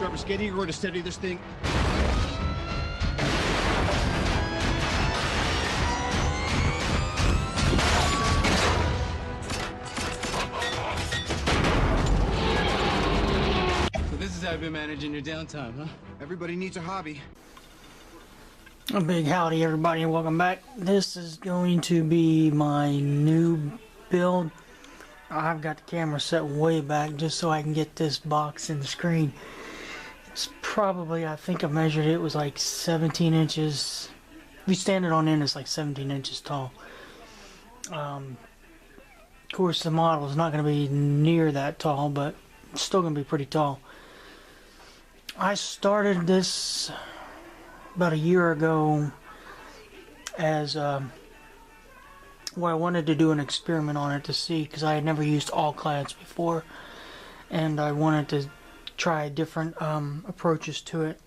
Jarvis, get Igor to steady this thing. So this is how you've been managing your downtime, huh? Everybody needs a hobby. A big howdy everybody and welcome back. This is going to be my new build. I've got the camera set way back just so I can get this box in the screen. It's probably, I think I measured it, was like 17 inches. If you stand it on end, it's like 17 inches tall. Of course the model is not going to be near that tall, but it's still going to be pretty tall. I started this about a year ago as I wanted to do an experiment on it to see, because I had never used all clads before and I wanted to try different approaches to it,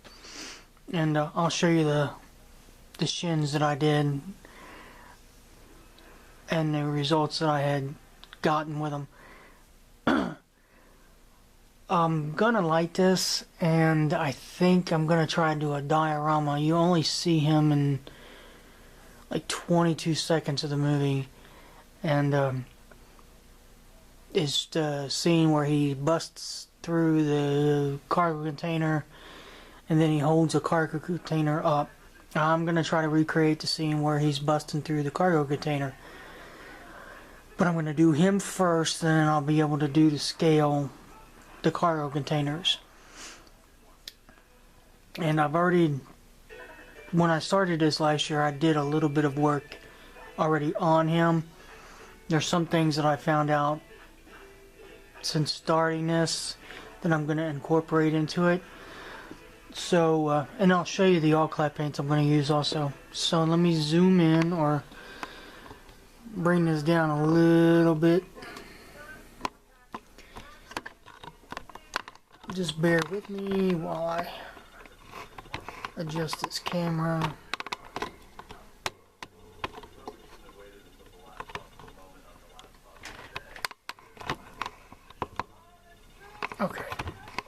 and I'll show you the shins that I did and the results that I had gotten with them. I'm gonna light this, and I think I'm gonna try and do a diorama. You only see him in like 22 seconds of the movie, and it's the scene where he busts through the cargo container and then he holds the cargo container up. I'm gonna try to recreate the scene where he's busting through the cargo container, but I'm gonna do him first, and then I'll be able to do the scale the cargo containers. And I've already, when I started this last year, I did a little bit of work already on him. There's some things that I found out since starting this that I'm going to incorporate into it. So, and I'll show you the all-clad paints I'm going to use also. So let me zoom in or bring this down a little bit. Just bear with me while I adjust this camera. Okay,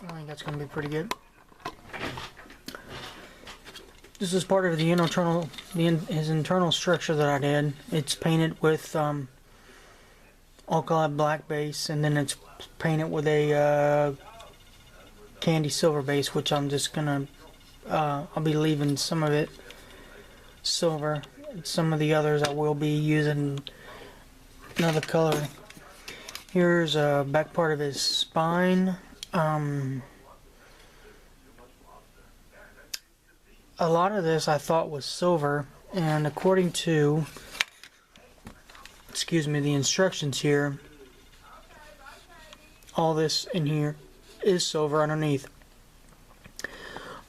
I think that's going to be pretty good. This is part of the his internal structure that I did. It's painted with all-clad black base, and then it's painted with a candy silver base, which I'm just gonna I'll be leaving some of it silver. Some of the others I will be using another color. Here's a back part of his spine. A lot of this I thought was silver, and according to, excuse me, the instructions here, all this in here is silver underneath.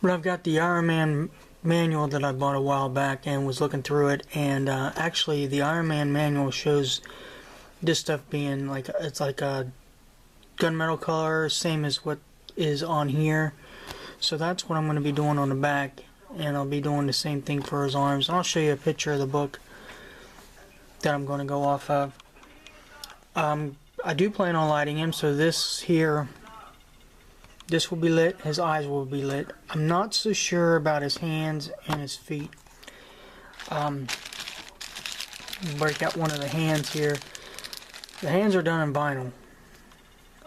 But I've got the Iron Man manual that I bought a while back and was looking through it, and actually the Iron Man manual shows this stuff being like, it's like a gunmetal color, same as what is on here. So that's what I'm going to be doing on the back, and I'll be doing the same thing for his arms. And I'll show you a picture of the book that I'm going to go off of. I do plan on lighting him, so this here, this will be lit, his eyes will be lit. I'm not so sure about his hands and his feet. Break out one of the hands here. The hands are done in vinyl.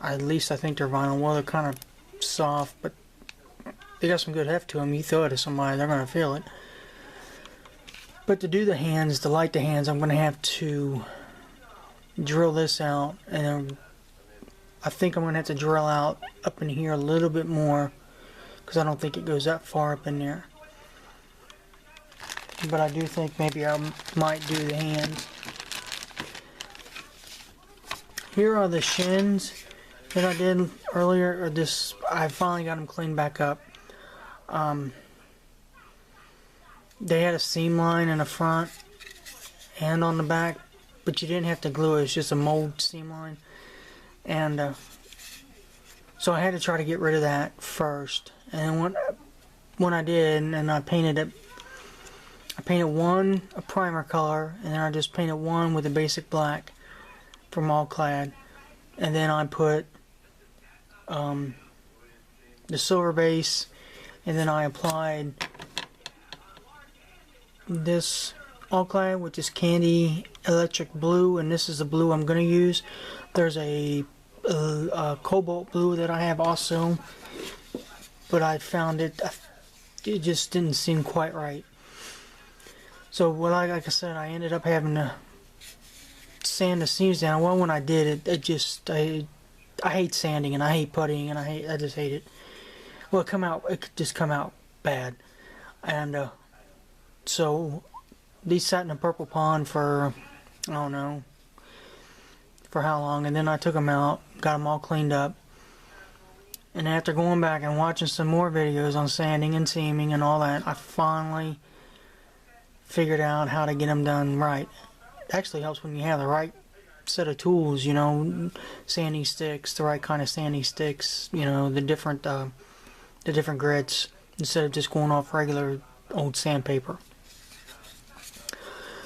At least I think they're vinyl. Well, they're kind of soft, but they got some good heft to them. You throw it at somebody, they're going to feel it. But to do the hands, to light the hands, I'm going to have to drill this out, and I think I'm going to have to drill out up in here a little bit more, because I don't think it goes that far up in there. But I do think maybe I might do the hands. Here are the shins that I did earlier, or this, I finally got them cleaned back up. They had a seam line in the front and on the back, but you didn't have to glue it, it's just a mold seam line. And so I had to try to get rid of that first. And when I did, and I painted it, I painted one a primer color, and then I just painted one with a basic black from all clad, and then I put the silver base, and then I applied this all-clad, which is Candy Electric Blue, and this is the blue I'm going to use. There's a cobalt blue that I have also, but I found it just didn't seem quite right. So like I said, I ended up having to sand the seams down. Well, when I did it, I hate sanding and I hate puttying and I just hate it. Well, it could just come out bad. And so these sat in a purple pond for, I don't know for how long, and then I took them out, got them all cleaned up, and after going back and watching some more videos on sanding and seaming and all that, I finally figured out how to get them done right. It actually helps when you have the right set of tools, you know, sanding sticks, the right kind of sanding sticks, you know, the different grits, instead of just going off regular old sandpaper.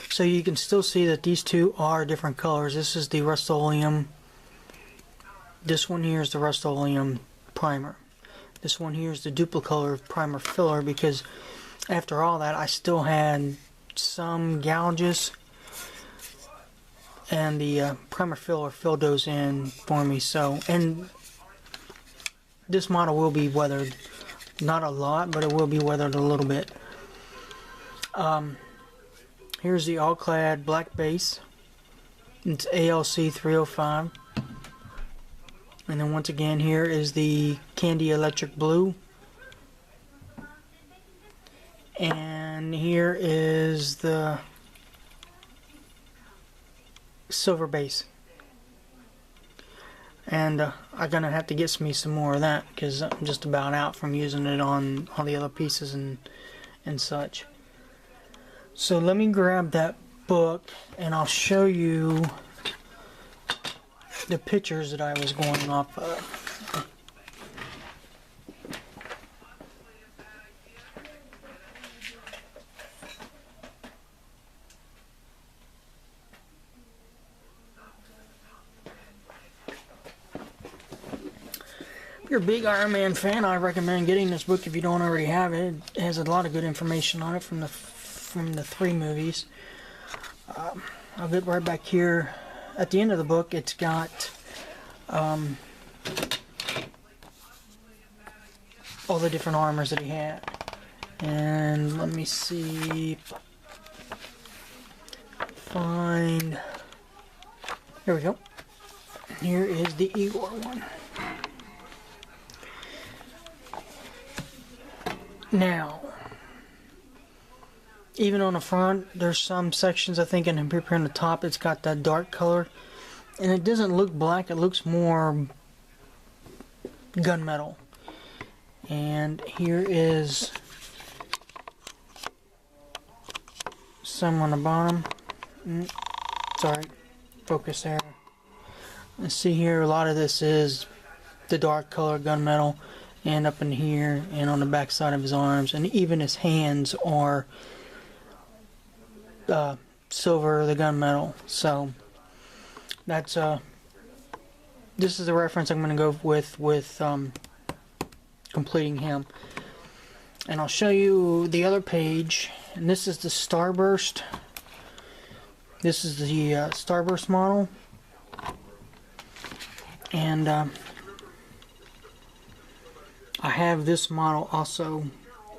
So you can still see that these two are different colors. This is the Rust-Oleum. This one here is the Rust-Oleum primer. This one here is the Duplicolor primer filler, because after all that I still had some gouges, and the primer filler filled those in for me. So, and this model will be weathered, not a lot, but it will be weathered a little bit. Here's the all-clad black base. It's ALC 305. And then once again, here is the Candy Electric Blue. And here is the silver base. And I'm gonna have to get me some more of that, because I'm just about out from using it on all the other pieces and such. So let me grab that book and I'll show you the pictures that I was going off of. If you're a big Iron Man fan, I recommend getting this book if you don't already have it. It has a lot of good information on it from the 3 movies. I'll get right back here. At the end of the book, it's got all the different armors that he had. And let me see. Find. Here we go. Here is the Igor one. Now, even on the front, there's some sections, I think, in here on the top, it's got that dark color. And it doesn't look black, it looks more gunmetal. And here is some on the bottom. Sorry, focus there. Let's see here, a lot of this is the dark color gunmetal. And up in here, and on the back side of his arms, and even his hands are silver, the gunmetal. So that's this is the reference I'm going to go with completing him. And I'll show you the other page, and this is the Starburst. This is the Starburst model, and I have this model also,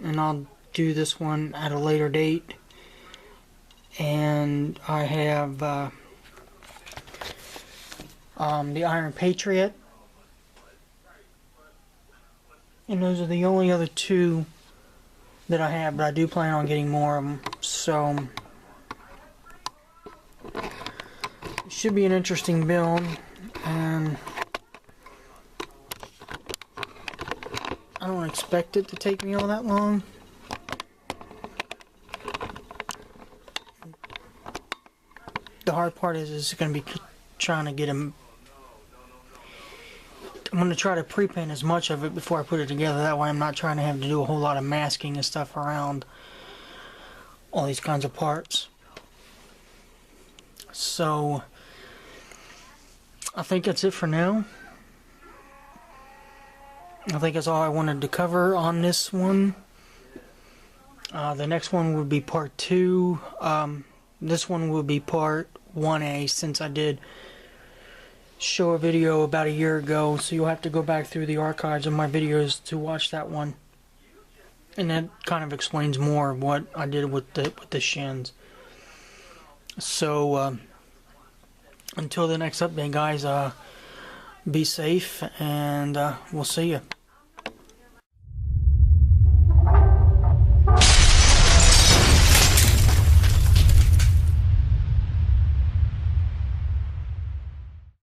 and I'll do this one at a later date. And I have the Iron Patriot, and those are the only other 2 that I have, but I do plan on getting more of them. So it should be an interesting build, and I don't expect it to take me all that long. The hard part is going to be trying to get him. I'm going to try to pre-paint as much of it before I put it together. That way I'm not trying to have to do a whole lot of masking and stuff around all these kinds of parts. So I think that's it for now. I think that's all I wanted to cover on this one. The next one would be part 2. This one will be part 1A, since I did show a video about a year ago, so you'll have to go back through the archives of my videos to watch that one. And that kind of explains more of what I did with the shins. So until the next update, guys, be safe, and we'll see you.